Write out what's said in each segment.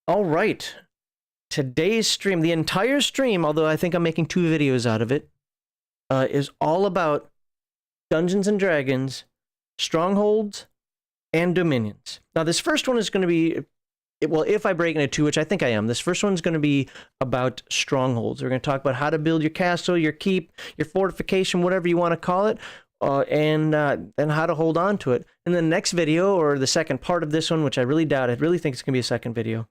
All right. Today's stream, the entire stream, although I think I'm making 2 videos out of it, is all about Dungeons and Dragons, Strongholds, and Dominions. Now, this first one is going to be, well, if I break into 2, which I think I am, this first one's going to be about Strongholds. We're going to talk about how to build your castle, your keep, your fortification, whatever you want to call it, and how to hold on to it. In the next video, or the second part of this one, which I really doubt, I really think it's going to be a second video.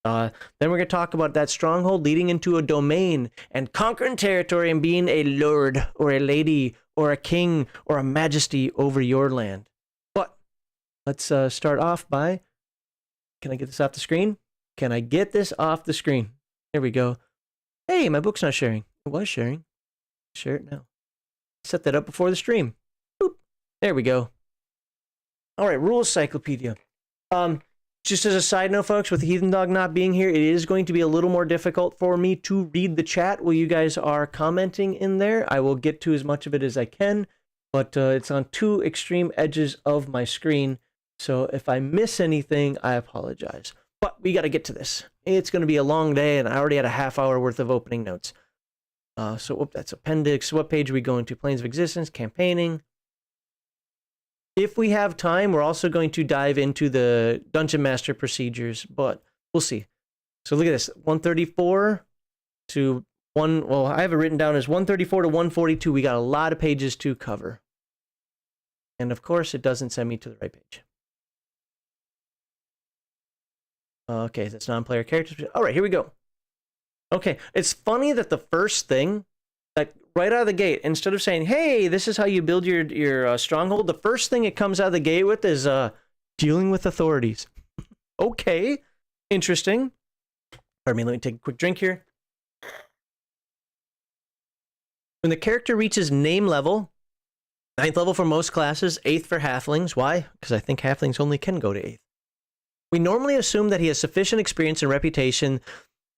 Then we're going to talk about that stronghold leading into a domain and conquering territory and being a lord or a lady or a king or a majesty over your land. But let's start off by, can I get this off the screen? Can I get this off the screen? There we go. Hey, my book's not sharing. It was sharing. Share it now. Set that up before the stream. Boop. There we go. All right, rules cyclopedia. Just as a side note, folks, with Heathen Dog not being here, it is going to be a little more difficult for me to read the chat while you guys are commenting in there. I will get to as much of it as I can, but it's on 2 extreme edges of my screen. So if I miss anything, I apologize. But we got to get to this. It's going to be a long day, and I already had a half-hour worth of opening notes. So that's appendix. What page are we going to? Planes of Existence, campaigning. If we have time, we're also going to dive into the Dungeon Master procedures, but we'll see. So look at this, 134 to 1, well, I have it written down as 134 to 142. We got a lot of pages to cover. And of course, it doesn't send me to the right page. Okay, that's non-player characters. All right, here we go. Okay, it's funny that the first thing, like right out of the gate, instead of saying, hey, this is how you build your stronghold, the first thing it comes out of the gate with is dealing with authorities. Okay, interesting. Pardon me, let me take a quick drink here. When the character reaches name level, 9th level for most classes, 8th for halflings. Why? Because I think halflings only can go to 8th. We normally assume that he has sufficient experience and reputation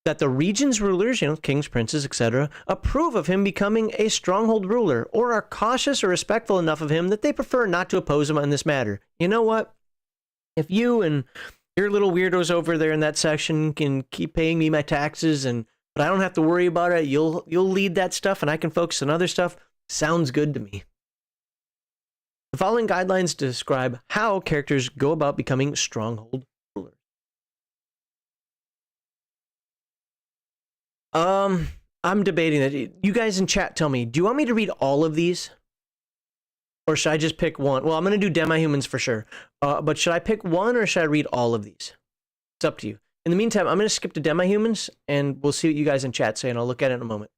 that the region's rulers, kings, princes, etc., approve of him becoming a stronghold ruler, or are cautious or respectful enough of him that they prefer not to oppose him on this matter. You know what? If you and your little weirdos over there in that section can keep paying me my taxes, but I don't have to worry about it, you'll lead that stuff and I can focus on other stuff, sounds good to me. The following guidelines describe how characters go about becoming stronghold rulers. I'm debating that. You guys in chat tell me, do you want me to read all of these? Or should I just pick one? Well, I'm going to do demi-humans for sure. But should I pick one or should I read all of these? It's up to you. In the meantime, I'm going to skip to demi-humans and we'll see what you guys in chat say and I'll look at it in a moment.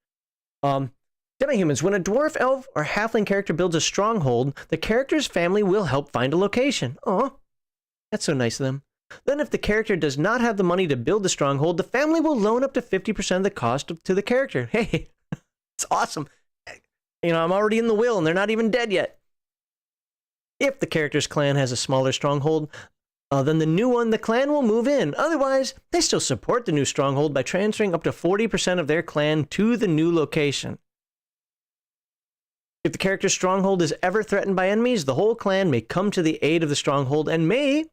Demi-humans. When a dwarf, elf, or halfling character builds a stronghold, the character's family will help find a location. Aw, that's so nice of them. Then if the character does not have the money to build the stronghold, the family will loan up to 50% of the cost to the character. Hey, it's awesome. I'm already in the will and they're not even dead yet. If the character's clan has a smaller stronghold, then the clan will move in. Otherwise, they still support the new stronghold by transferring up to 40% of their clan to the new location. If the character's stronghold is ever threatened by enemies, the whole clan may come to the aid of the stronghold and may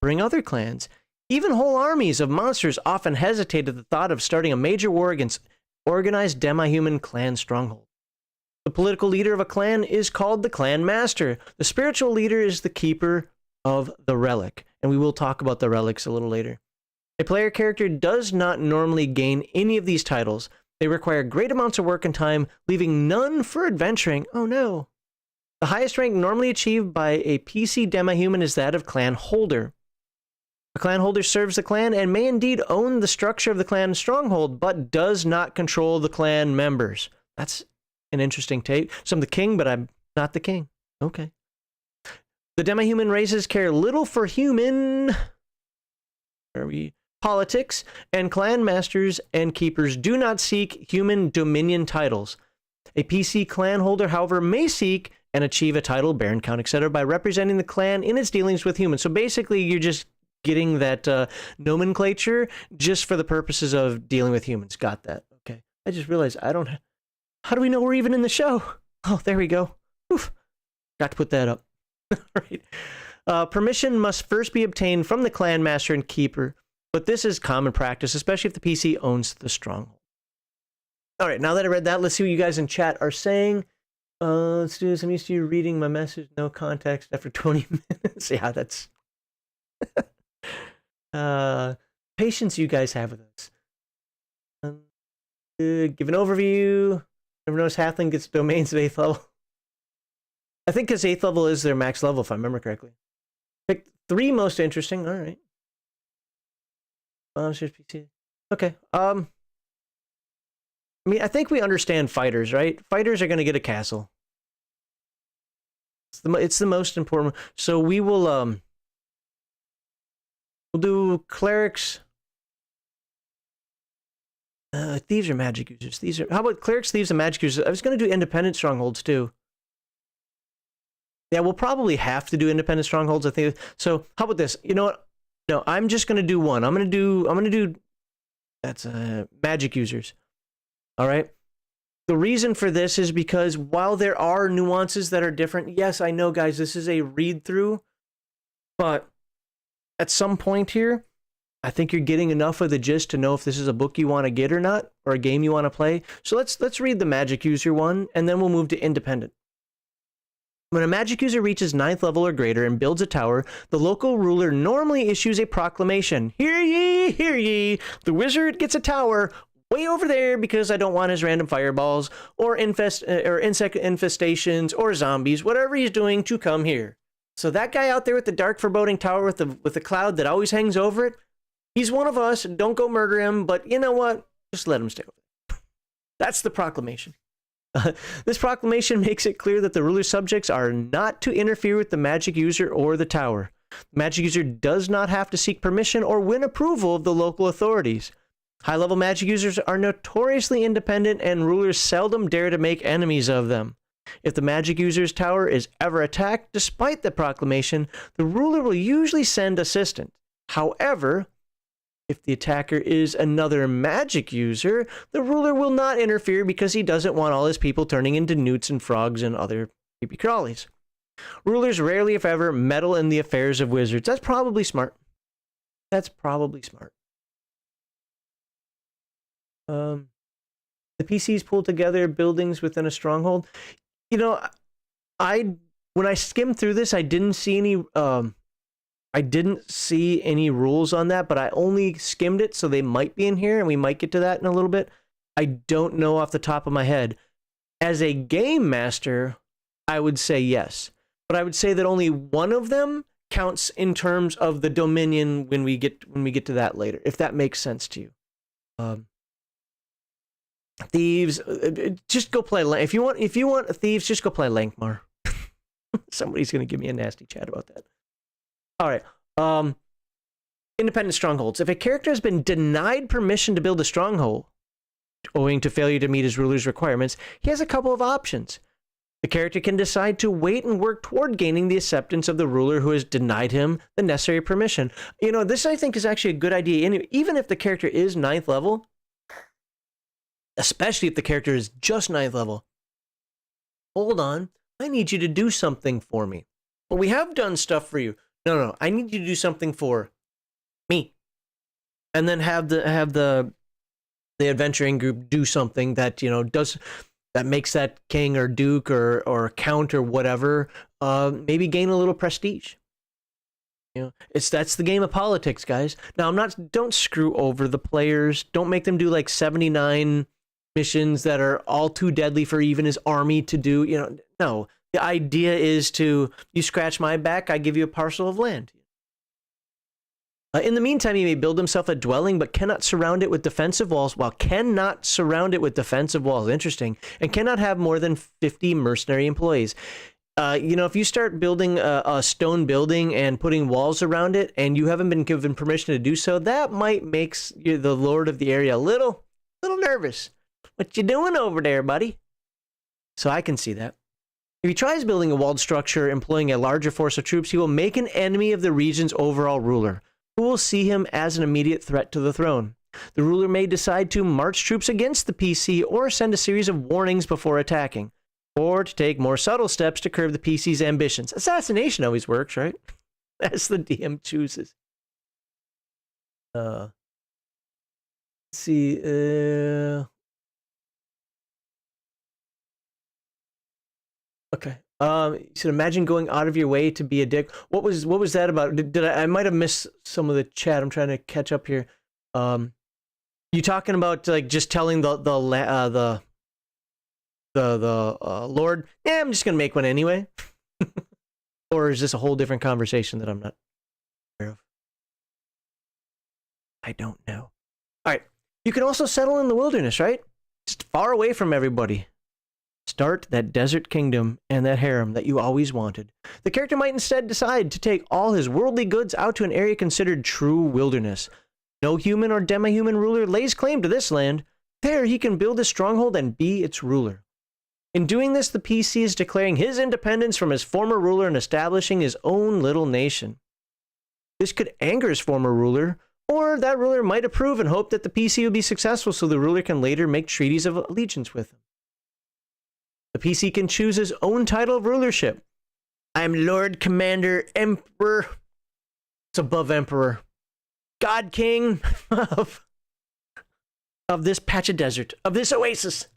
bring other clans. Even whole armies of monsters often hesitate at the thought of starting a major war against organized demi-human clan stronghold. The political leader of a clan is called the clan master. The spiritual leader is the keeper of the relic, and we will talk about the relics a little later. A player character does not normally gain any of these titles. They require great amounts of work and time, leaving none for adventuring. Oh no. The highest rank normally achieved by a PC demi-human is that of clan holder. A clan holder serves the clan and may indeed own the structure of the clan stronghold, but does not control the clan members. That's an interesting take. So I'm the king, but I'm not the king. Okay. The demi-human races care little for human politics, and clan masters and keepers do not seek human dominion titles. A PC clan holder, however, may seek and achieve a title, baron count, etc., by representing the clan in its dealings with humans. So basically, you're just getting that nomenclature just for the purposes of dealing with humans. Got that. Okay. I just realized I don't... How do we know we're even in the show? Oh, there we go. Oof. Got to put that up. All right. Permission must first be obtained from the clan master and keeper. but this is common practice, especially if the PC owns the stronghold. All right, now that I read that, let's see what you guys in chat are saying. Let's do this. I'm used to you reading my message, no context after 20 minutes. Yeah, that's patience you guys have with us. Give an overview. Never noticed Halfling gets domains at 8th level. I think because 8th level is their max level, if I remember correctly. Pick 3 most interesting. All right. Okay. I mean, I think we understand fighters, right? Fighters are going to get a castle. It's the most important. So we will we'll do clerics. Thieves are magic users. How about clerics, thieves, and magic users? I was going to do independent strongholds too. Yeah, we'll probably have to do independent strongholds, I think. So how about this? You know what? No, I'm just going to do one. I'm going to do that's magic users. All right. The reason for this is because while there are nuances that are different, yes, I know, guys, this is a read through, but at some point here, I think you're getting enough of the gist to know if this is a book you want to get or not, or a game you want to play. So let's read the magic user one, and then we'll move to independent. When a magic user reaches 9th level or greater and builds a tower, the local ruler normally issues a proclamation. Hear ye, hear ye, the wizard gets a tower way over there because I don't want his random fireballs or insect infestations or zombies, whatever he's doing, to come here. So that guy out there with the dark foreboding tower with the cloud that always hangs over it, he's one of us. Don't go murder him, but you know what? Just let him stay over there. That's the proclamation. This proclamation makes it clear that the ruler's subjects are not to interfere with the magic user or the tower. The magic user does not have to seek permission or win approval of the local authorities. High-level magic users are notoriously independent, and rulers seldom dare to make enemies of them. If the magic user's tower is ever attacked, despite the proclamation, the ruler will usually send assistance. However, if the attacker is another magic user, the ruler will not interfere because he doesn't want all his people turning into newts and frogs and other creepy crawlies. Rulers rarely, if ever, meddle in the affairs of wizards. That's probably smart. That's probably smart. The PCs pull together buildings within a stronghold. You know, when I skimmed through this, I didn't see any rules on that, but I only skimmed it, so they might be in here, and we might get to that in a little bit. I don't know off the top of my head. As a game master, I would say yes, but I would say that only one of them counts in terms of the Dominion when we get to that later, if that makes sense to you. Thieves, just go play. If you want thieves, just go play Lankmar. Somebody's gonna give me a nasty chat about that. All right. Independent strongholds. If a character has been denied permission to build a stronghold, owing to failure to meet his ruler's requirements, he has a couple of options. The character can decide to wait and work toward gaining the acceptance of the ruler who has denied him the necessary permission. You know, this I think is actually a good idea. Even if the character is 9th level, especially if the character is just 9th level. Hold on, I need you to do something for me. Well, we have done stuff for you. No, I need you to do something for me. And then have the adventuring group do something that, you know, that makes that king or duke or count or whatever maybe gain a little prestige. You know, that's the game of politics, guys. Now, don't screw over the players. Don't make them do like 79 missions that are all too deadly for even his army to do. You know, no. The idea is you scratch my back, I give you a parcel of land. In the meantime, he may build himself a dwelling, but cannot surround it with defensive walls. Interesting. And cannot have more than 50 mercenary employees. You know, if you start building a stone building and putting walls around it, and you haven't been given permission to do so, that might make the lord of the area a little nervous. What you doing over there, buddy? So I can see that. If he tries building a walled structure employing a larger force of troops, he will make an enemy of the region's overall ruler, who will see him as an immediate threat to the throne. The ruler may decide to march troops against the PC or send a series of warnings before attacking, or to take more subtle steps to curb the PC's ambitions. Assassination always works, right? As the DM chooses. Let's see. Okay. You said imagine going out of your way to be a dick. What was that about? Did I might have missed some of the chat. I'm trying to catch up here. You talking about like just telling the Lord, yeah, I'm just gonna make one anyway, or is this a whole different conversation that I'm not aware of? I don't know. All right, you can also settle in the wilderness, right? Just far away from everybody. Start that desert kingdom and that harem that you always wanted. The character might instead decide to take all his worldly goods out to an area considered true wilderness. No human or demi-human ruler lays claim to this land. There he can build a stronghold and be its ruler. In doing this, the PC is declaring his independence from his former ruler and establishing his own little nation. This could anger his former ruler, or that ruler might approve and hope that the PC will be successful so the ruler can later make treaties of allegiance with him. The PC can choose his own title of rulership. I'm Lord Commander Emperor. It's above Emperor. God King of this patch of desert, of this oasis.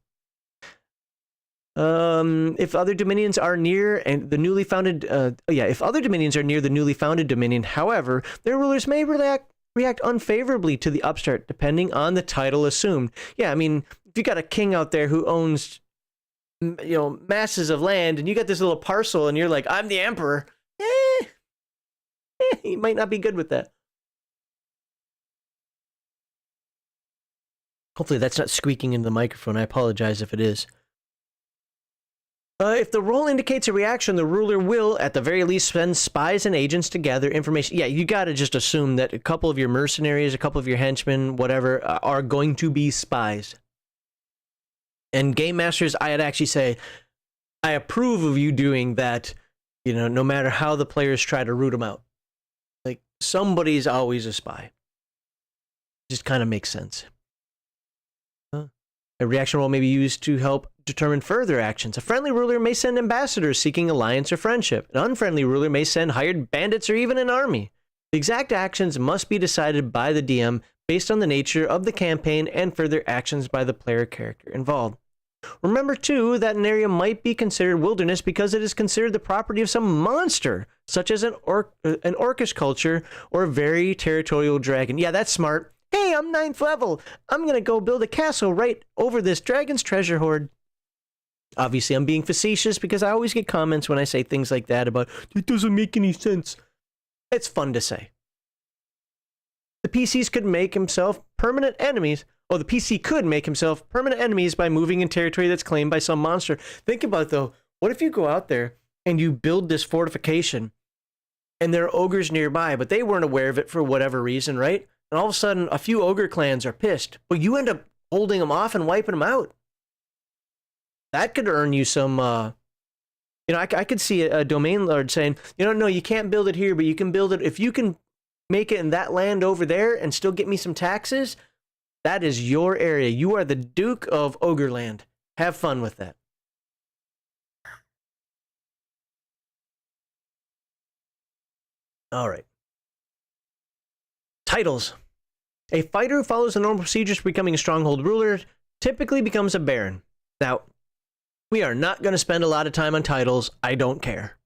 If other dominions are near and the newly founded, if other dominions are near the newly founded dominion, however, their rulers may react unfavorably to the upstart, depending on the title assumed. Yeah, I mean, if you got a king out there who owns, masses of land, and you got this little parcel, and you're like, I'm the emperor. He might not be good with that. Hopefully that's not squeaking into the microphone. I apologize if it is. If the roll indicates a reaction, the ruler will, at the very least, send spies and agents to gather information. Yeah, you gotta just assume that a couple of your mercenaries, a couple of your henchmen, whatever, are going to be spies. And game masters, I'd actually say, I approve of you doing that, no matter how the players try to root them out. Like, somebody's always a spy. Just kind of makes sense. A reaction roll may be used to help determine further actions. A friendly ruler may send ambassadors seeking alliance or friendship. An unfriendly ruler may send hired bandits or even an army. The exact actions must be decided by the DM based on the nature of the campaign and further actions by the player character involved. Remember, too, that an area might be considered wilderness because it is considered the property of some monster, such as an orcish culture or a very territorial dragon. Yeah, that's smart. Hey, I'm 9th level. I'm going to go build a castle right over this dragon's treasure hoard. Obviously, I'm being facetious because I always get comments when I say things like that about, it doesn't make any sense. It's fun to say. The PCs could make himself permanent enemies. Well, the PC could make himself permanent enemies by moving in territory that's claimed by some monster. Think about it, though. What if you go out there and you build this fortification and there are ogres nearby, but they weren't aware of it for whatever reason, right? And all of a sudden, a few ogre clans are pissed, but you end up holding them off and wiping them out. That could earn you some, I could see a domain lord saying, no, you can't build it here, but you can build it. If you can make it in that land over there and still get me some taxes, that is your area. You are the Duke of Ogreland. Have fun with that. All right. Titles. A fighter who follows the normal procedures for becoming a stronghold ruler typically becomes a baron. Now, we are not going to spend a lot of time on titles. I don't care.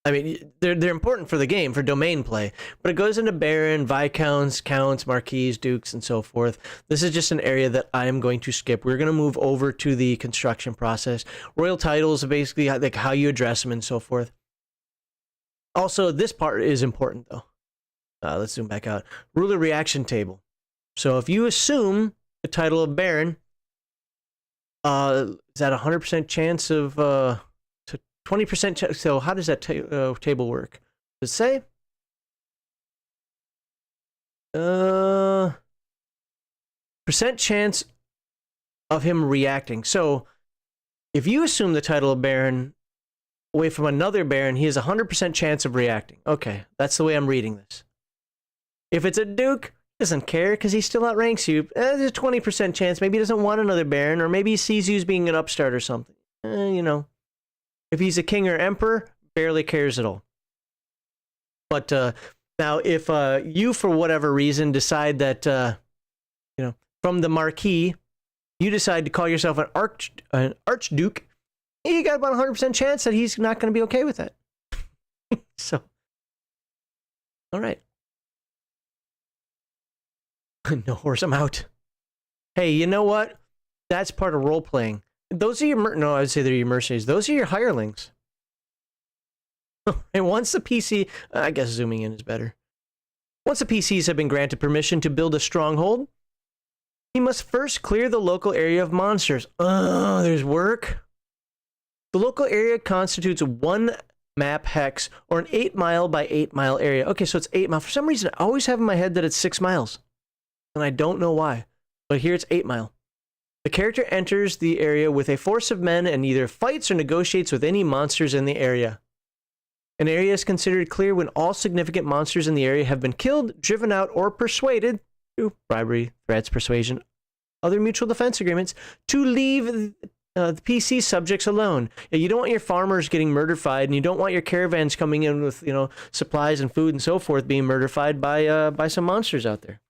I mean, they're important for the game, for domain play, but it goes into baron, viscounts, counts, marquis, dukes, and so forth. This is just an area that I am going to skip. We're going to move over to the construction process. Royal titles are basically like how you address them and so forth. Also, this part is important, though. Let's zoom back out. Ruler reaction table. So if you assume the title of baron, is that 100% chance of 20% chance? So how does that table work? Does it say? Percent chance of him reacting. So if you assume the title of baron away from another baron, he has a 100% chance of reacting. Okay, that's the way I'm reading this. If it's a duke, he doesn't care because he still outranks you. There's a 20% chance. Maybe he doesn't want another baron, or maybe he sees you as being an upstart or something. If he's a king or emperor, barely cares at all. But Now, if you, for whatever reason, decide that, from the marquee, you decide to call yourself an archduke, you got about 100% chance that he's not going to be okay with that. So, all right. No horse, I'm out. Hey, you know what? That's part of role playing. Those are your no, I'd say they're your mercenaries. Those are your hirelings. And once the PC, I guess zooming in is better. Once the PCs have been granted permission to build a stronghold, he must first clear the local area of monsters. Oh, there's work. The local area constitutes one map hex, or an 8-mile by 8-mile area. Okay, so it's 8 miles. For some reason, I always have in my head that it's 6 miles. And I don't know why. But here it's 8 mile. The character enters the area with a force of men and either fights or negotiates with any monsters in the area. An area is considered clear when all significant monsters in the area have been killed, driven out, or persuaded through bribery, threats, persuasion, other mutual defense agreements to leave the PC subjects alone. You don't want your farmers getting murderfied, and you don't want your caravans coming in with supplies and food and so forth being murderfied by some monsters out there.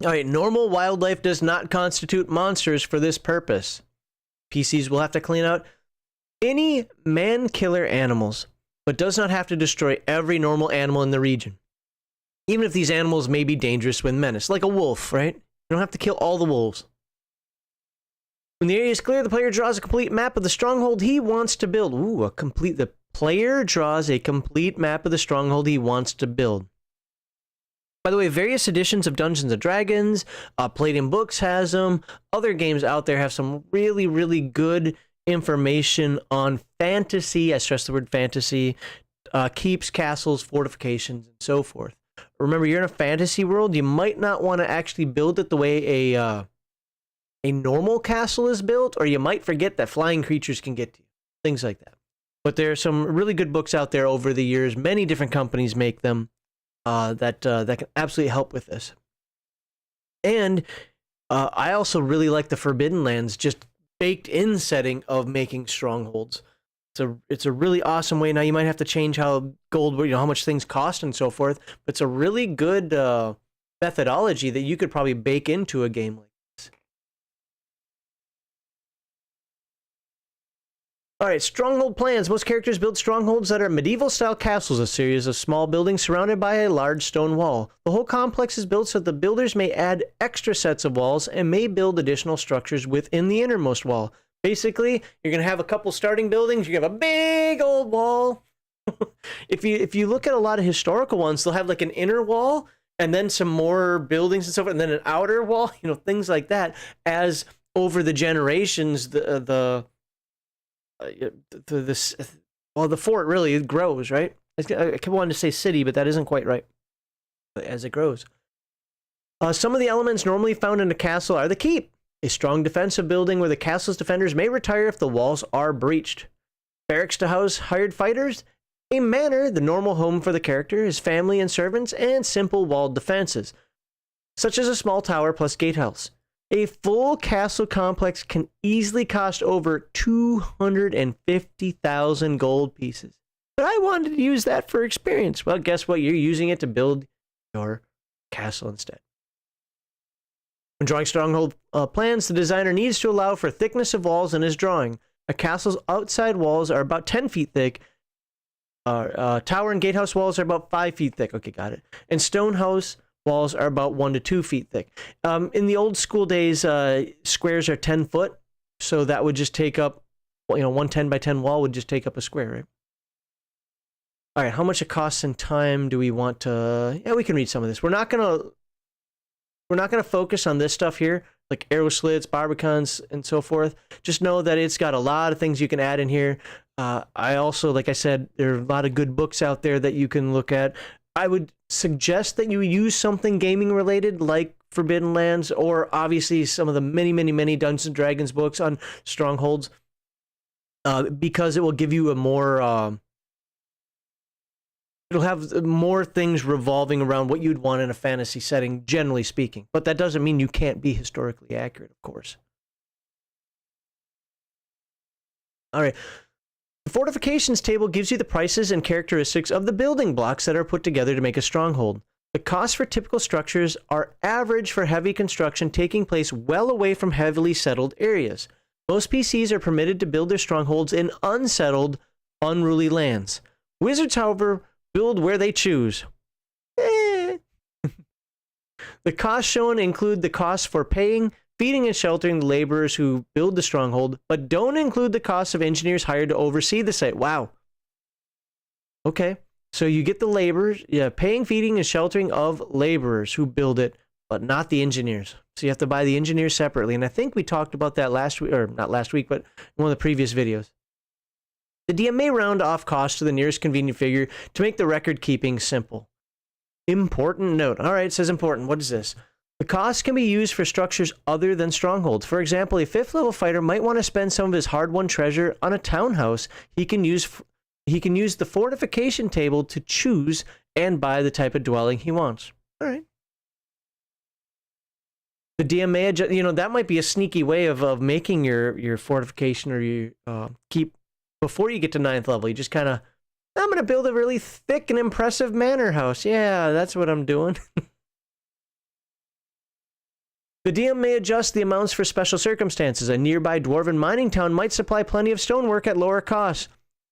All right, normal wildlife does not constitute monsters for this purpose. PCs will have to clean out any man-killer animals, but does not have to destroy every normal animal in the region. Even if these animals may be dangerous when menaced, like a wolf, right? You don't have to kill all the wolves. When the area is clear, the player draws a complete map of the stronghold he wants to build. The player draws a complete map of the stronghold he wants to build. By the way, various editions of Dungeons & Dragons, Palladium Books has them. Other games out there have some really, really good information on fantasy. I stress the word fantasy. Keeps, castles, fortifications, and so forth. Remember, you're in a fantasy world. You might not want to actually build it the way a normal castle is built, or you might forget that flying creatures can get to you. Things like that. But there are some really good books out there over the years. Many different companies make them. That can absolutely help with this. And I also really like the Forbidden Lands just baked in setting of making strongholds. It's a really awesome way. Now you might have to change how how much things cost and so forth, but it's a really good methodology that you could probably bake into a game like this. All right, stronghold plans. Most characters build strongholds that are medieval-style castles, a series of small buildings surrounded by a large stone wall. The whole complex is built so that the builders may add extra sets of walls and may build additional structures within the innermost wall. Basically, you're going to have a couple starting buildings. You're going to have a big old wall. If you look at a lot of historical ones, they'll have like an inner wall and then some more buildings and so forth, and then an outer wall, things like that. As over the generations, the fort really grows, right? I wanted to say city, but that isn't quite right. As it grows. Some of the elements normally found in a castle are the keep, a strong defensive building where the castle's defenders may retire if the walls are breached. Barracks to house hired fighters, a manor, the normal home for the character, his family and servants, and simple walled defenses, such as a small tower plus gatehouse. A full castle complex can easily cost over 250,000 gold pieces. But I wanted to use that for experience. Well, guess what? You're using it to build your castle instead. When drawing stronghold plans, the designer needs to allow for thickness of walls in his drawing. A castle's outside walls are about 10 feet thick. Tower and gatehouse walls are about 5 feet thick. Okay, got it. And stone house walls are about 1 to 2 feet thick. In the old school days, squares are 10 foot, so that would just take up, one 10 by 10 wall would just take up a square, right? All right, how much it costs in time do we want to? Yeah, we can read some of this. We're not gonna focus on this stuff here, like arrow slits, barbicans, and so forth. Just know that it's got a lot of things you can add in here. I also, like I said, there are a lot of good books out there that you can look at. I would suggest that you use something gaming related like Forbidden Lands, or obviously some of the many, many, many Dungeons and Dragons books on strongholds, because it will give you a more, it'll have more things revolving around what you'd want in a fantasy setting, generally speaking. But that doesn't mean you can't be historically accurate, of course. All right. The fortifications table gives you the prices and characteristics of the building blocks that are put together to make a stronghold. The costs for typical structures are average for heavy construction taking place well away from heavily settled areas. Most PCs are permitted to build their strongholds in unsettled, unruly lands. Wizards, however, build where they choose. The costs shown include the costs for paying, feeding, and sheltering the laborers who build the stronghold, but don't include the costs of engineers hired to oversee the site. Wow. Okay, so you get the laborers, paying, feeding, and sheltering of laborers who build it, but not the engineers. So you have to buy the engineers separately. And I think we talked about that last week, or not last week, but in one of the previous videos. The DM may round off costs to the nearest convenient figure to make the record keeping simple. Important note. All right, it says important. What is this? The costs can be used for structures other than strongholds. For example, a 5th level fighter might want to spend some of his hard-won treasure on a townhouse. He can use the fortification table to choose and buy the type of dwelling he wants. All right. The DM may adjust, that might be a sneaky way of making your fortification or your keep before you get to 9th level. You just kind of, I'm going to build a really thick and impressive manor house. Yeah, that's what I'm doing. The DM may adjust the amounts for special circumstances. A nearby dwarven mining town might supply plenty of stonework at lower costs.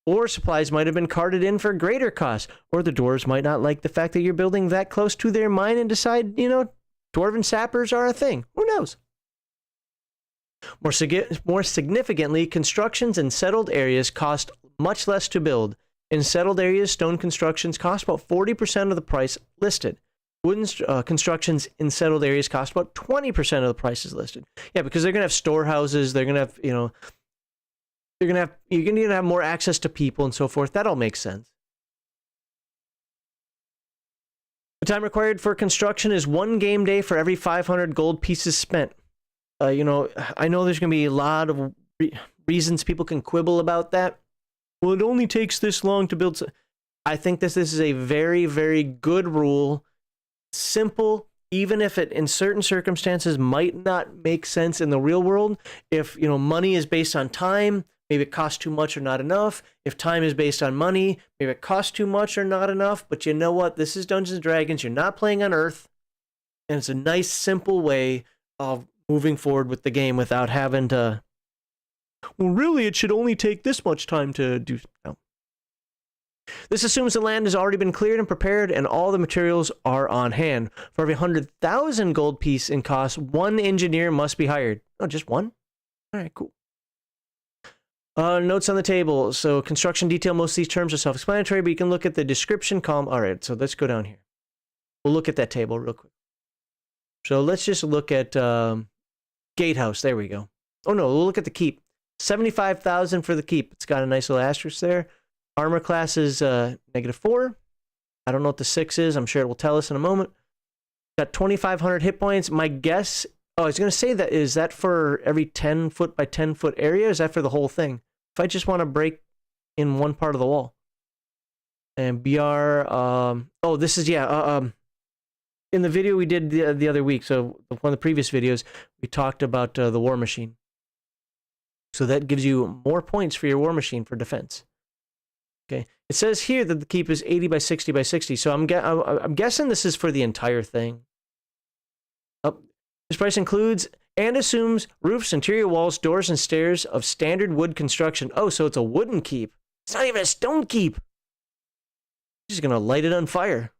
Or supplies might have been carted in for greater costs. Or the dwarves might not like the fact that you're building that close to their mine and decide, dwarven sappers are a thing. Who knows? More significantly, constructions in settled areas cost much less to build. In settled areas, stone constructions cost about 40% of the price listed. Wooden constructions in settled areas cost about 20% of the prices listed. Yeah, because they're going to have storehouses. They're going to have, you're going to have more access to people and so forth. That all makes sense. The time required for construction is 1 game day for every 500 gold pieces spent. I know there's going to be a lot of reasons people can quibble about that. Well, it only takes this long to build. I think this is a very, very good rule. Simple, even if it in certain circumstances might not make sense in the real world. If money is based on time, maybe it costs too much or not enough. If time is based on money, maybe it costs too much or not enough. But you know what? This is Dungeons and Dragons. You're not playing on Earth, and it's a nice, simple way of moving forward with the game without having to. Well, really, it should only take this much time to do. No. This assumes the land has already been cleared and prepared, and all the materials are on hand. For every 100,000 gold piece in cost, 1 engineer must be hired. Oh, just 1? All right, cool. Notes on the table. So construction detail, most of these terms are self-explanatory, but you can look at the description column. All right, so let's go down here. We'll look at that table real quick. So let's just look at gatehouse. There we go. Oh, no, we'll look at the keep. 75,000 for the keep. It's got a nice little asterisk there. Armor class is -4. I don't know what the 6 is. I'm sure it will tell us in a moment. Got 2,500 hit points. My guess... Oh, I was going to say that. Is that for every 10 foot by 10 foot area? Is that for the whole thing? If I just want to break in one part of the wall. And BR... oh, this is... Yeah. In the video we did the other week, so one of the previous videos, we talked about the war machine. So that gives you more points for your war machine for defense. Okay. It says here that the keep is 80 by 60 by 60. So I'm guessing this is for the entire thing. This price includes and assumes roofs, interior walls, doors, and stairs of standard wood construction. Oh, so it's a wooden keep. It's not even a stone keep. She's going to light it on fire.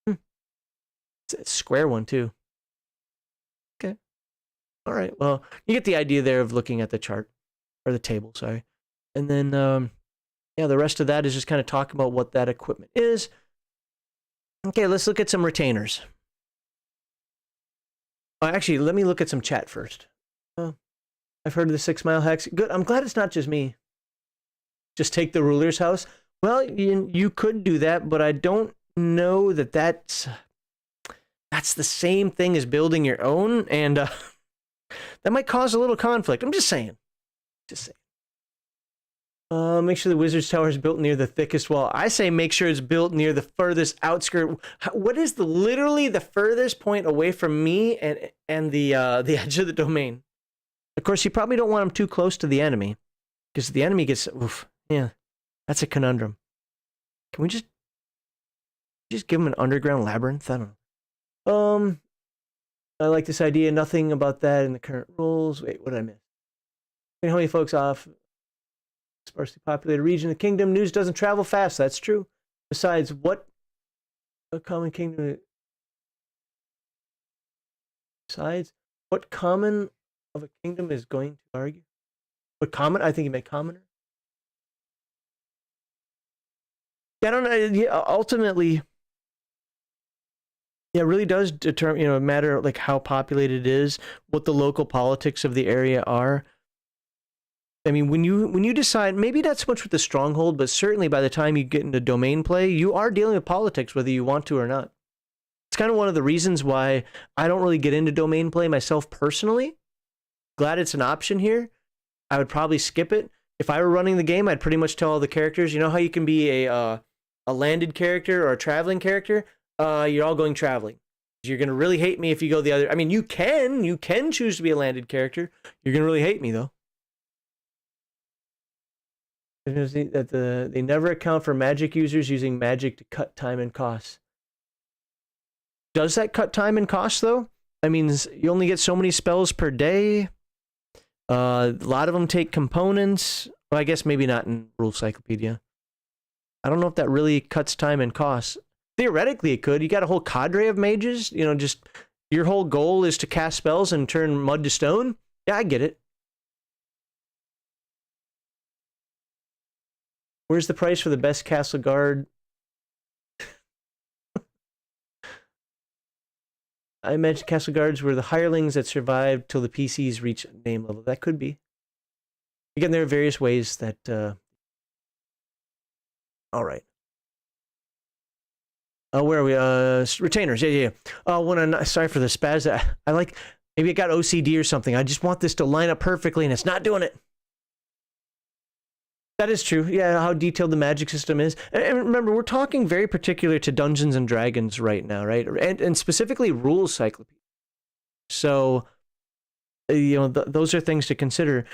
It's a square one, too. Okay. All right. Well, you get the idea there of looking at the chart. Or the table, sorry. And then, yeah, the rest of that is just kind of talking about what that equipment is. Okay, let's look at some retainers. Actually, let me look at some chat first. I've heard of the 6 Mile Hex. Good. I'm glad it's not just me. Just take the ruler's house. Well, you could do that, but I don't know that that's the same thing as building your own, and that might cause a little conflict. I'm just saying. Just saying. Make sure the Wizard's Tower is built near the thickest wall. I say make sure it's built near the furthest outskirt. What is literally the furthest point away from me and the edge of the domain? Of course, you probably don't want them too close to the enemy. because the enemy gets, oof, yeah, that's a conundrum. Can we just give them an underground labyrinth? I don't know. I like this idea. Nothing about that in the current rules. Wait, what did I miss? How many folks off sparsely populated region of the kingdom? News doesn't travel fast. That's true. Besides, what a common kingdom? Besides, what common of a kingdom is going to argue? What common? I think you meant commoner. Yeah, I don't know. Yeah, ultimately, yeah, it really does determine, matter like how populated it is, what the local politics of the area are. I mean, when you decide, maybe not so much with the stronghold, but certainly by the time you get into domain play, you are dealing with politics, whether you want to or not. It's kind of one of the reasons why I don't really get into domain play myself personally. Glad it's an option here. I would probably skip it. If I were running the game, I'd pretty much tell all the characters, you know how you can be a landed character or a traveling character? You're all going traveling. You're going to really hate me if you go the other. I mean, you can choose to be a landed character. You're going to really hate me, though. That they never account for magic users using magic to cut time and costs. Does that cut time and cost, though? I mean, you only get so many spells per day. A lot of them take components. Well, I guess maybe not in Rule Cyclopedia. I don't know if that really cuts time and costs. Theoretically, it could. You got a whole cadre of mages. Just your whole goal is to cast spells and turn mud to stone. Yeah, I get it. Where's the price for the best castle guard? I imagine castle guards were the hirelings that survived till the PCs reach name level. That could be. Again, there are various ways that... All right. Where are we? Retainers. Yeah. Sorry for the spaz. I like... Maybe it got OCD or something. I just want this to line up perfectly, and it's not doing it. That is true. Yeah, how detailed the magic system is. And remember, we're talking very particular to Dungeons and Dragons right now, right? And specifically Rules Cyclopedia. So, those are things to consider.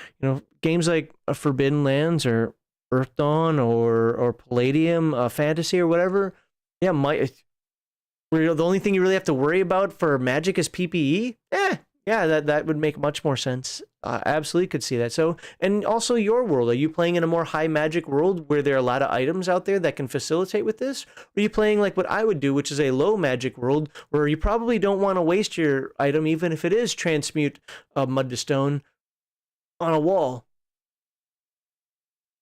Games like Forbidden Lands or Earth Dawn or Palladium Fantasy or whatever. Yeah, the only thing you really have to worry about for magic is PPE. Yeah, that would make much more sense. Absolutely could see that. So, and also your world. Are you playing in a more high magic world where there are a lot of items out there that can facilitate with this? Or are you playing like what I would do, which is a low magic world where you probably don't want to waste your item, even if it is transmute mud to stone on a wall?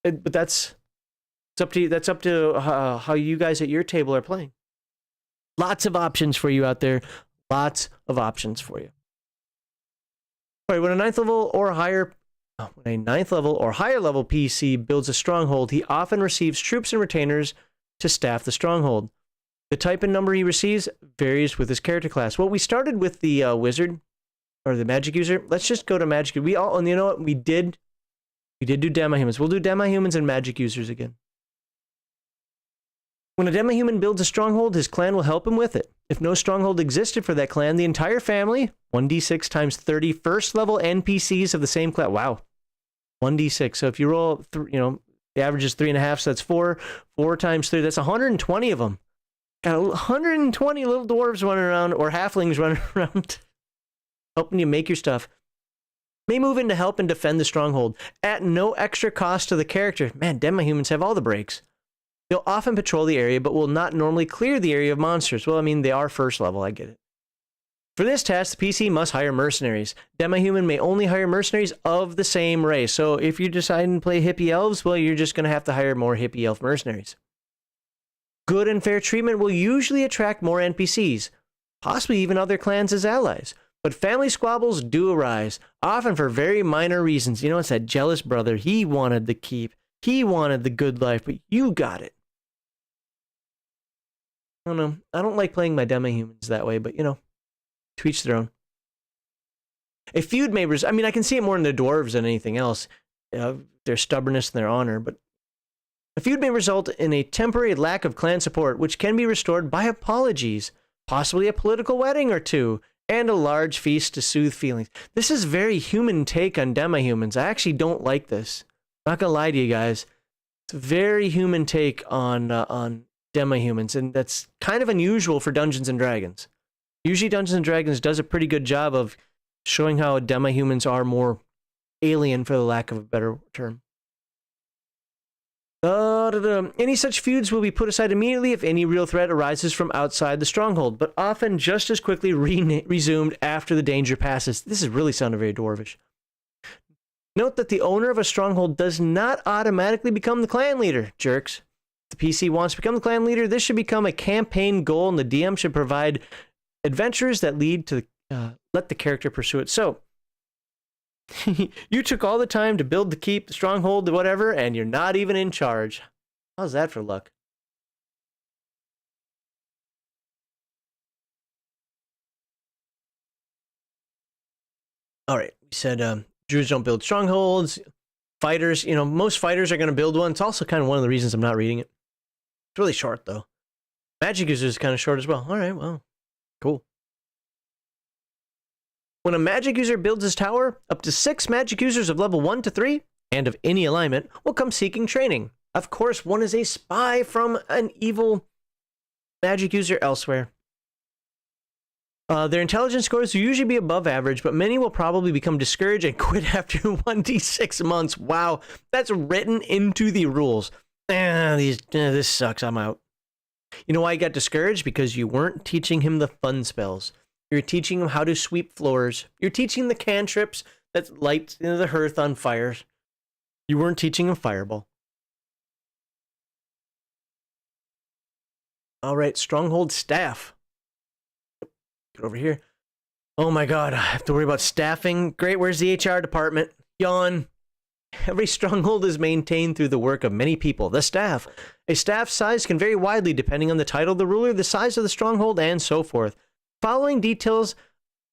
But it's up to you. That's up to how you guys at your table are playing. Lots of options for you out there. Lots of options for you. All right, when a ninth level or higher level PC builds a stronghold, he often receives troops and retainers to staff the stronghold. The type and number he receives varies with his character class. Well, we started with the wizard or the magic user. Let's just go to magic. And you know what? We did do demi-humans. We'll do demi-humans and magic users again. When a demi-human builds a stronghold, his clan will help him with it. If no stronghold existed for that clan, the entire family, 1d6 times 30 first level NPCs of the same clan. Wow. 1d6. So if you roll, the average is 3.5, so that's 4. 4 times 3, that's 120 of them. Got 120 little dwarves running around, or halflings running around, helping you make your stuff. May move in to help and defend the stronghold at no extra cost to the character. Man, demi-humans have all the breaks. They'll often patrol the area, but will not normally clear the area of monsters. Well, I mean, they are first level, I get it. For this task, the PC must hire mercenaries. Demi-human may only hire mercenaries of the same race. So if you decide to play hippie elves, well, you're just going to have to hire more hippie elf mercenaries. Good and fair treatment will usually attract more NPCs, possibly even other clans as allies. But family squabbles do arise, often for very minor reasons. It's that jealous brother. He wanted the keep. He wanted the good life, but you got it. I don't know. I don't like playing my demi-humans that way, but, to each their own. A feud may I can see it more in the dwarves than anything else. Their stubbornness and their honor, but a feud may result in a temporary lack of clan support, which can be restored by apologies, possibly a political wedding or two, and a large feast to soothe feelings. This is a very human take on demi-humans. I actually don't like this. Not gonna lie to you guys. It's a very human take on demi-humans, and that's kind of unusual for Dungeons and Dragons. Usually Dungeons and Dragons does a pretty good job of showing how demi-humans are more alien, for the lack of a better term. Any such feuds will be put aside immediately if any real threat arises from outside the stronghold, but often just as quickly resumed after the danger passes. This is really sounding very dwarvish. Note that the owner of a stronghold does not automatically become the clan leader, jerks. If the PC wants to become the clan leader, this should become a campaign goal, and the DM should provide adventures that lead to let the character pursue it. So, you took all the time to build the keep, the stronghold, whatever, and you're not even in charge. How's that for luck? All right, we said Druids don't build strongholds. Fighters, most fighters are going to build one. It's also kind of one of the reasons I'm not reading it. It's really short, though. Magic users is kind of short as well. All right, well, cool. When a magic user builds his tower, up to 6 magic users of level 1 to 3, and of any alignment, will come seeking training. Of course, one is a spy from an evil magic user elsewhere. Their intelligence scores will usually be above average, but many will probably become discouraged and quit after 1d6 months. Wow, that's written into the rules. This sucks, I'm out. You know why he got discouraged? Because you weren't teaching him the fun spells. You're teaching him how to sweep floors. You're teaching the cantrips that light the hearth on fire. You weren't teaching him fireball. All right, stronghold staff. Get over here. Oh my god, I have to worry about staffing. Great, where's the HR department? Yawn. Every stronghold is maintained through the work of many people. The staff. A staff size can vary widely depending on the title of the ruler, the size of the stronghold, and so forth. Following details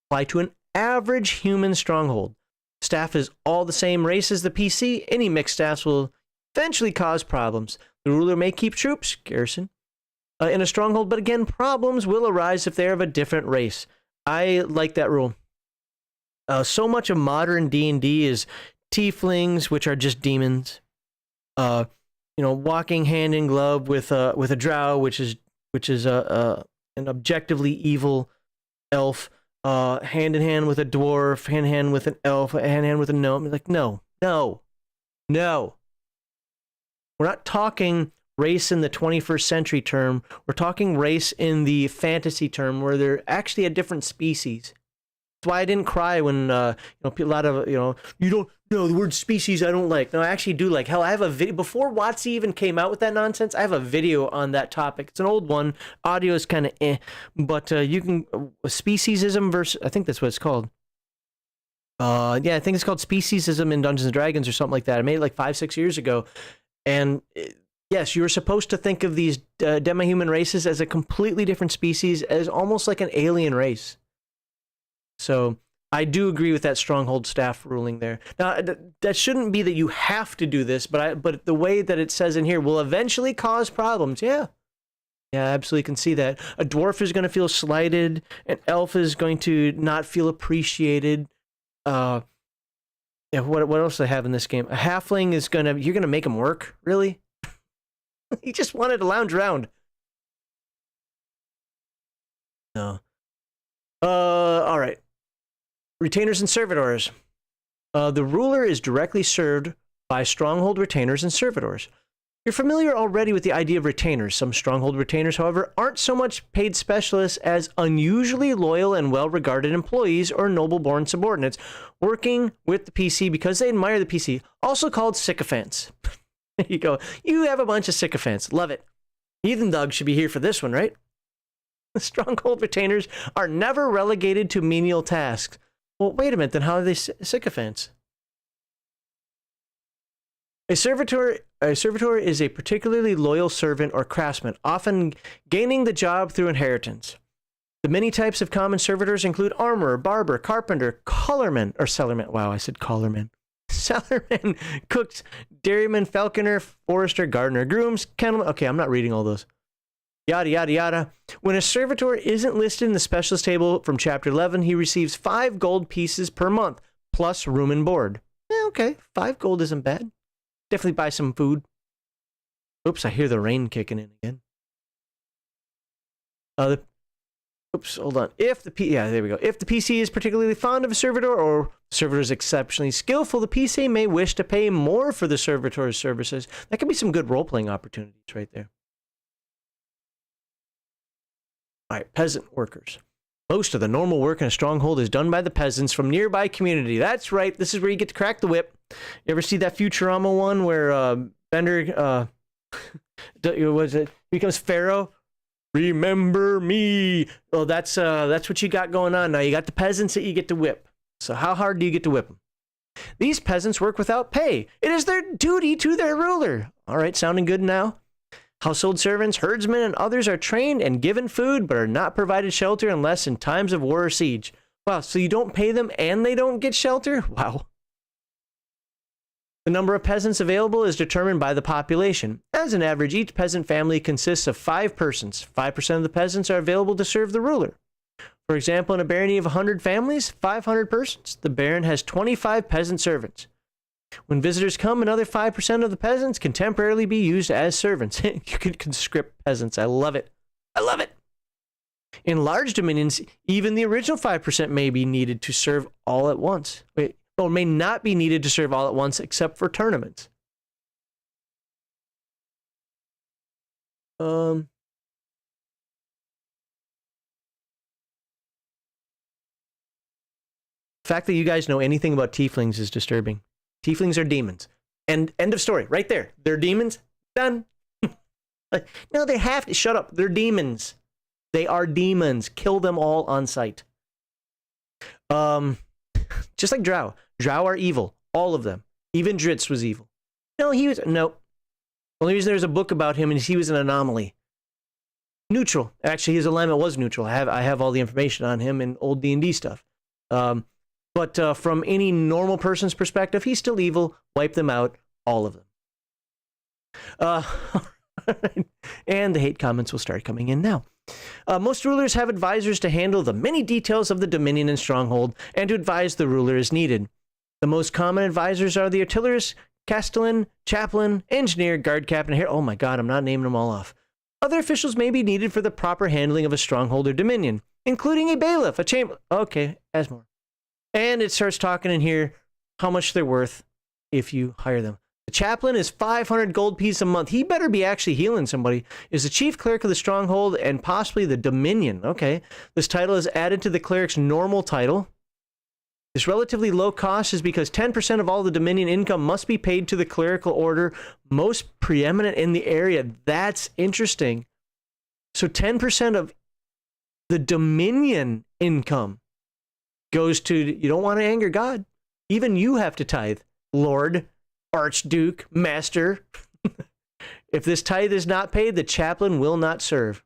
apply to an average human stronghold. Staff is all the same race as the PC. Any mixed staffs will eventually cause problems. The ruler may keep troops, garrison, in a stronghold, but again, problems will arise if they're of a different race. I like that rule. So much of modern D&D is tieflings, which are just demons. Walking hand in glove with a drow, which is an objectively evil elf, hand in hand with a dwarf, hand in hand with an elf, hand in hand with a gnome. Like, no. We're not talking race in the 21st century term. We're talking race in the fantasy term, where they're actually a different species. That's why I didn't cry when a lot of you don't know the word species I don't like. No, I actually do like. Hell, I have a video before WotC even came out with that nonsense. I have a video on that topic. It's an old one. Audio is kind of but you can speciesism versus, I think that's what it's called. I think it's called speciesism in Dungeons and Dragons or something like that. I made it like 5-6 years ago, and yes, you were supposed to think of these demi-human races as a completely different species, as almost like an alien race. So I do agree with that stronghold staff ruling there. Now, that shouldn't be that you have to do this, but the way that it says in here will eventually cause problems. Yeah, I absolutely can see that. A dwarf is going to feel slighted. An elf is going to not feel appreciated. What else do I have in this game? A halfling is you're gonna make him work? Really? He just wanted to lounge around. No. All right. Retainers and servitors. The ruler is directly served by stronghold retainers and servitors. You're familiar already with the idea of retainers. Some stronghold retainers, however, aren't so much paid specialists as unusually loyal and well-regarded employees or noble-born subordinates working with the PC because they admire the PC, also called sycophants. There you go. You have a bunch of sycophants. Love it. Heathen Dog should be here for this one, right? The stronghold retainers are never relegated to menial tasks. Well, wait a minute, then how are they sycophants? A servitor is a particularly loyal servant or craftsman, often gaining the job through inheritance. The many types of common servitors include armorer, barber, carpenter, colorman, or cellarman. Wow, I said collarman. Cellarman, cooks, dairyman, falconer, forester, gardener, grooms, kennelman. Okay, I'm not reading all those. Yada, yada, yada. When a servitor isn't listed in the specialist table from Chapter 11, he receives 5 gold pieces per month, plus room and board. Okay, 5 gold isn't bad. definitely buy some food. Oops, I hear the rain kicking in again. Oops, hold on. There we go. If the PC is particularly fond of a servitor or the servitor is exceptionally skillful, the PC may wish to pay more for the servitor's services. That could be some good role-playing opportunities right there. All right, peasant workers. Most of the normal work in a stronghold is done by the peasants from nearby community. That's right. This is where you get to crack the whip. You ever see that Futurama one where Bender becomes Pharaoh? Remember me. Well, that's what you got going on now. You got the peasants that you get to whip. So how hard do you get to whip them? These peasants work without pay. It is their duty to their ruler. All right, sounding good now. Household servants, herdsmen, and others are trained and given food, but are not provided shelter unless in times of war or siege. Wow, so you don't pay them and they don't get shelter? Wow. The number of peasants available is determined by the population. As an average, each peasant family consists of 5 persons. 5% of the peasants are available to serve the ruler. For example, in a barony of 100 families, 500 persons, the baron has 25 peasant servants. When visitors come, another 5% of the peasants can temporarily be used as servants. You can conscript peasants. I love it. I love it. In large dominions, even the original 5% may be needed to serve all at once. Or may not be needed to serve all at once except for tournaments. The fact that you guys know anything about tieflings is disturbing. Tieflings are demons. And end of story. Right there. They're demons. Done. No, they have to. Shut up. They're demons. They are demons. Kill them all on sight. Just like Drow. Drow are evil. All of them. Even Dritz was evil. No, he was... No. Only reason there's a book about him is he was an anomaly. Neutral. Actually, his alignment was neutral. I have all the information on him in old D&D stuff. But from any normal person's perspective, he's still evil. Wipe them out. All of them. And the hate comments will start coming in now. Most rulers have advisors to handle the many details of the Dominion and Stronghold and to advise the ruler as needed. The most common advisors are the artillerist, castellan, chaplain, engineer, guard captain, here. Oh my god, I'm not naming them all off. Other officials may be needed for the proper handling of a stronghold or dominion, including a bailiff, a chamber. Okay, as more. And it starts talking in here how much they're worth if you hire them. The chaplain is 500 gold pieces a month. He better be actually healing somebody. Is the chief cleric of the stronghold and possibly the dominion. Okay. This title is added to the cleric's normal title. This relatively low cost is because 10% of all the dominion income must be paid to the clerical order most preeminent in the area. That's interesting. So 10% of the dominion income goes to, you don't want to anger God. Even you have to tithe. Lord, Archduke, Master. If this tithe is not paid, the chaplain will not serve.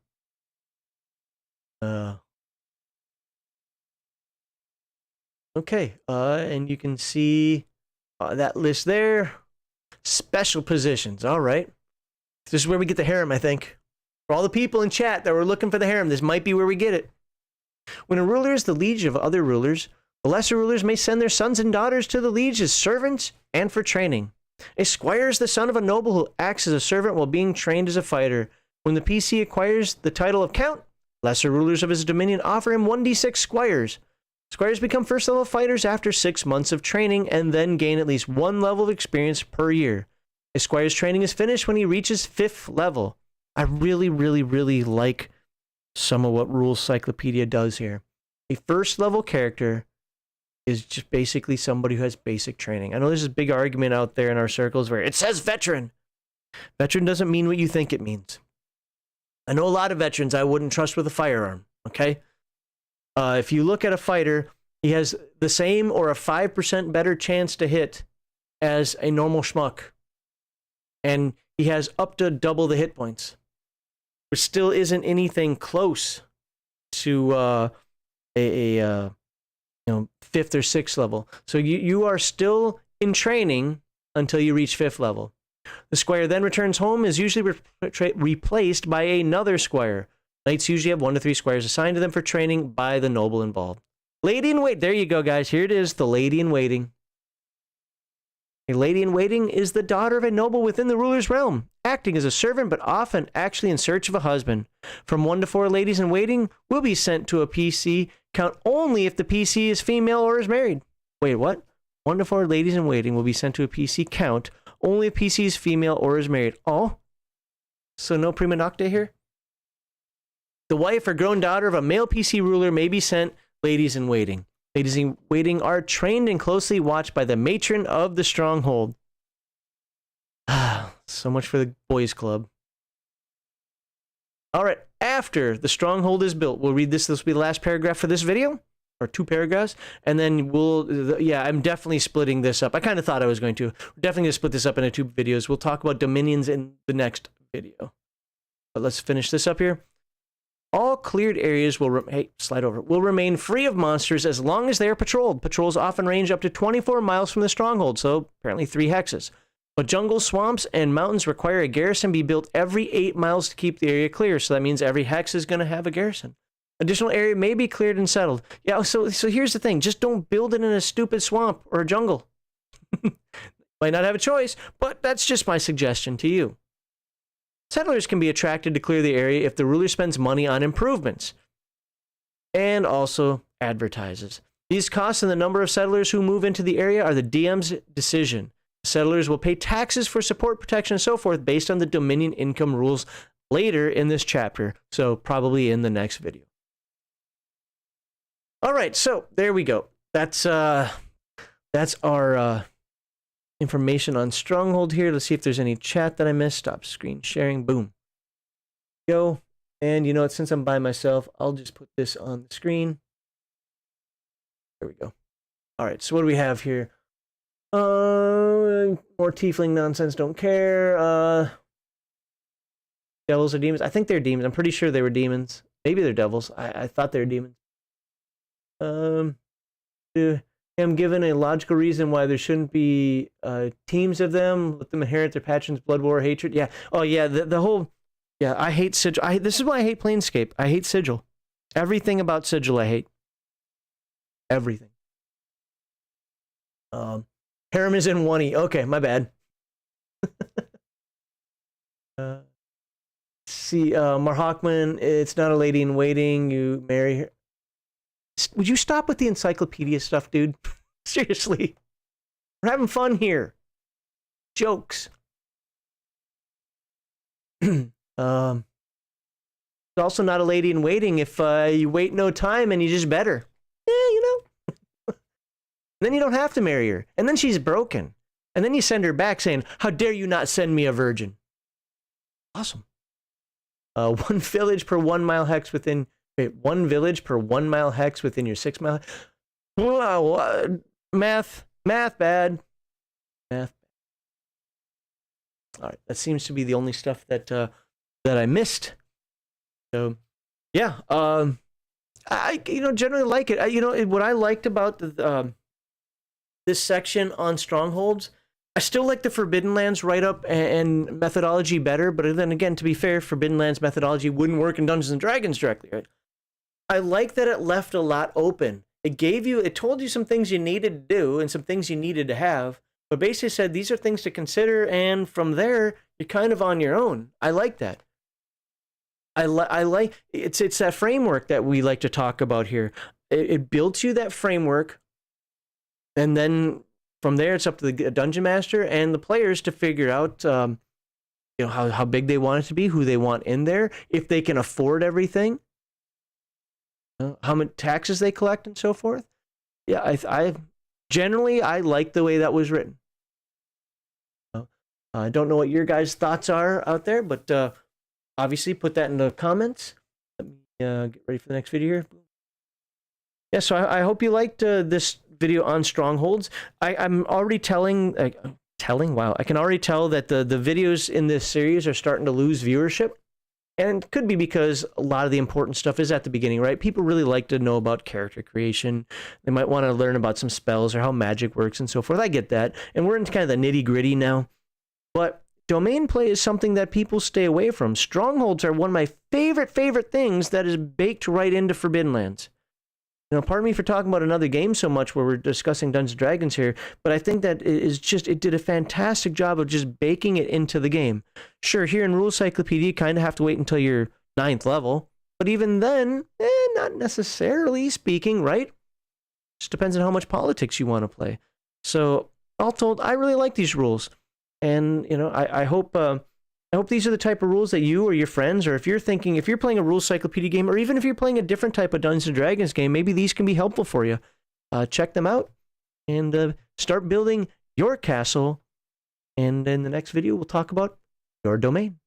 Okay, and you can see that list there. Special positions, all right. This is where we get the harem, I think. For all the people in chat that were looking for the harem, this might be where we get it. When a ruler is the liege of other rulers, the lesser rulers may send their sons and daughters to the liege as servants and for training. A squire is the son of a noble who acts as a servant while being trained as a fighter. When the PC acquires the title of count, lesser rulers of his dominion offer him 1d6 squires. Squires become first-level fighters after 6 months of training and then gain at least 1 level of experience per year. A squire's training is finished when he reaches 5th level. I really, really, really like some of what Rules Cyclopedia does here. A first-level character is just basically somebody who has basic training. I know there's this big argument out there in our circles where it says veteran. Veteran doesn't mean what you think it means. I know a lot of veterans I wouldn't trust with a firearm, okay? If you look at a fighter, he has the same or a 5% better chance to hit as a normal schmuck. And he has up to double the hit points, which still isn't anything close to a 5th or 6th level. So you are still in training until you reach 5th level. The squire then returns home, is usually replaced by another squire. Knights usually have 1 to 3 squires assigned to them for training by the noble involved. Lady in wait. There you go, guys. Here it is, the lady in waiting. A lady-in-waiting is the daughter of a noble within the ruler's realm, acting as a servant but often actually in search of a husband. From 1 to 4 ladies-in-waiting will be sent to a PC count only if the PC is female or is married. Wait, what? 1 to 4 ladies-in-waiting will be sent to a PC count only if PC is female or is married. Oh? So no prima nocte here? The wife or grown daughter of a male PC ruler may be sent ladies-in-waiting. Ladies-in-waiting are trained and closely watched by the matron of the stronghold. So much for the boys' club. All right, after the stronghold is built, we'll read this. This will be the last paragraph for this video, or 2 paragraphs, and then I'm definitely splitting this up. I kind of thought I was going to. We're definitely going to split this up into 2 videos. We'll talk about dominions in the next video. But let's finish this up here. All cleared areas will remain free of monsters as long as they are patrolled. Patrols often range up to 24 miles from the stronghold, so apparently 3 hexes. But jungles, swamps, and mountains require a garrison be built every 8 miles to keep the area clear, so that means every hex is going to have a garrison. Additional area may be cleared and settled. Yeah, so here's the thing. Just don't build it in a stupid swamp or a jungle. Might not have a choice, but that's just my suggestion to you. Settlers can be attracted to clear the area if the ruler spends money on improvements and also advertises. These costs and the number of settlers who move into the area are the DM's decision. Settlers will pay taxes for support, protection, and so forth based on the Dominion income rules later in this chapter, so probably in the next video. All right, so there we go. That's our information on Stronghold here. Let's see if there's any chat that I missed. Stop screen sharing. Boom. Go. And you know what? Since I'm by myself, I'll just put this on the screen. There we go. All right. So what do we have here? More tiefling nonsense. Don't care. Devils or demons? I think they're demons. I'm pretty sure they were demons. Maybe they're devils. I thought they were demons. I'm given a logical reason why there shouldn't be teams of them. Let them inherit their passions, blood, war, hatred. Yeah. Oh, yeah. The whole. Yeah. I hate Sigil. This is why I hate Planescape. I hate Sigil. Everything about Sigil I hate. Everything. Harem is in 1E. Okay, my bad. See, Marhawkman, it's not a lady in waiting. You marry her. Would you stop with the encyclopedia stuff, dude? Seriously. We're having fun here. Jokes. It's also not a lady in waiting if you wait no time and you just bet her. Yeah, you know. Then you don't have to marry her. And then she's broken. And then you send her back saying, how dare you not send me a virgin? Awesome. 1 village per 1 mile hex within... Wait, 1 village per 1 mile hex within your 6 mile... Wow, math bad. Math. All right, that seems to be the only stuff that I missed. So, yeah, I generally like it. What I liked about this section on strongholds, I still like the Forbidden Lands write-up and methodology better, but then again, to be fair, Forbidden Lands methodology wouldn't work in Dungeons and Dragons directly, right? I like that it left a lot open. It told you some things you needed to do and some things you needed to have, but basically said these are things to consider, and from there, you're kind of on your own. I like that. I like it's that framework that we like to talk about here. It builds you that framework, and then from there, it's up to the dungeon master and the players to figure out, how big they want it to be, who they want in there, if they can afford everything. How many taxes they collect and so forth. Yeah, I generally like the way that was written. I don't know what your guys' thoughts are out there, but obviously put that in the comments. Let me get ready for the next video here. Yeah, so I hope you liked this video on strongholds. I'm already telling. Wow, I can already tell that the videos in this series are starting to lose viewership. And it could be because a lot of the important stuff is at the beginning, right? People really like to know about character creation. They might want to learn about some spells or how magic works and so forth. I get that. And we're into kind of the nitty-gritty now. But domain play is something that people stay away from. Strongholds are one of my favorite things that is baked right into Forbidden Lands. Pardon me for talking about another game so much where we're discussing Dungeons and Dragons here, but I think that it did a fantastic job of just baking it into the game. Sure, here in Rules Cyclopedia, you kind of have to wait until your 9th level, but even then, not necessarily speaking, right? Just depends on how much politics you want to play. So, all told, I really like these rules, and I hope these are the type of rules that you or your friends, or if you're playing a Rules Cyclopedia game, or even if you're playing a different type of Dungeons and Dragons game, maybe these can be helpful for you. Check them out and start building your castle. And in the next video, we'll talk about your domain.